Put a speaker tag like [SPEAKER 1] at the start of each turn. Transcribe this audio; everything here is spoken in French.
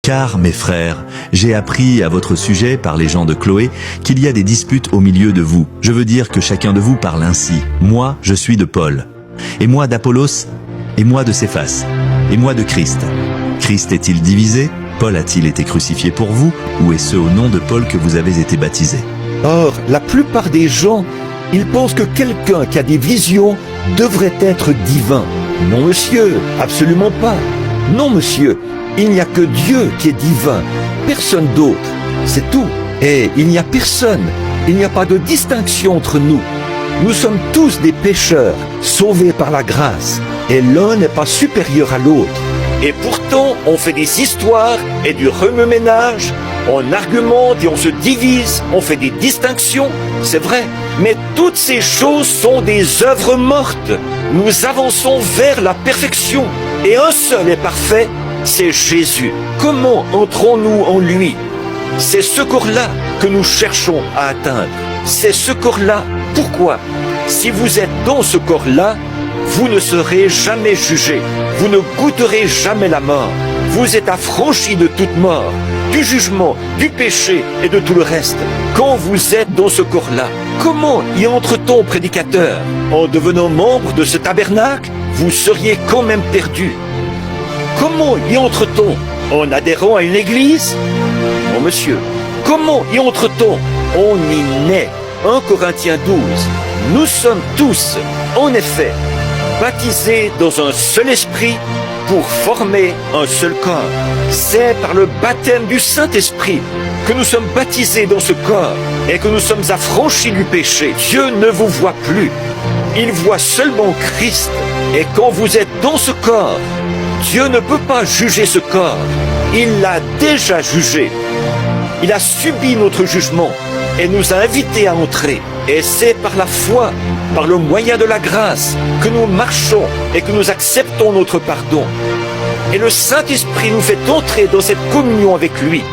[SPEAKER 1] Car, mes frères, j'ai appris à votre sujet par les gens de Chloé qu'il y a des disputes au milieu de vous. Je veux dire que chacun de vous parle ainsi. Moi, je suis de Paul. Et moi d'Apollos. Et moi de Céphas. Et moi de Christ. Christ est-il divisé? Paul a-t-il été crucifié pour vous? Ou est-ce au nom de Paul que vous avez été baptisés?
[SPEAKER 2] Or, la plupart des gens, ils pensent que quelqu'un qui a des visions devrait être divin. Non, monsieur, absolument pas. Non, monsieur, il n'y a que Dieu qui est divin, personne d'autre, c'est tout. Et il n'y a personne, il n'y a pas de distinction entre nous. Nous sommes tous des pécheurs, sauvés par la grâce, et l'un n'est pas supérieur à l'autre. Et pourtant, on fait des histoires et du remue-ménage, on argumente et on se divise, on fait des distinctions, c'est vrai. Mais toutes ces choses sont des œuvres mortes. Nous avançons vers la perfection, et un seul est parfait, c'est Jésus. Comment entrons-nous en lui? C'est ce corps-là que nous cherchons à atteindre. C'est ce corps-là. Pourquoi? Si vous êtes dans ce corps-là, vous ne serez jamais jugé. Vous ne goûterez jamais la mort. Vous êtes affranchis de toute mort, du jugement, du péché et de tout le reste. Quand vous êtes dans ce corps-là, comment y entre-t-on, prédicateur? En devenant membre de ce tabernacle, vous seriez quand même perdu. Comment y entre-t-on? En adhérant à une église? Non, monsieur. Comment y entre-t-on? On y naît. 1 Corinthiens 12. Nous sommes tous, en effet, baptisés dans un seul esprit pour former un seul corps. C'est par le baptême du Saint-Esprit que nous sommes baptisés dans ce corps et que nous sommes affranchis du péché. Dieu ne vous voit plus. Il voit seulement Christ. Et quand vous êtes dans ce corps, Dieu ne peut pas juger ce corps. Il l'a déjà jugé. Il a subi notre jugement et nous a invités à entrer. Et c'est par la foi, par le moyen de la grâce, que nous marchons et que nous acceptons notre pardon. Et le Saint-Esprit nous fait entrer dans cette communion avec lui.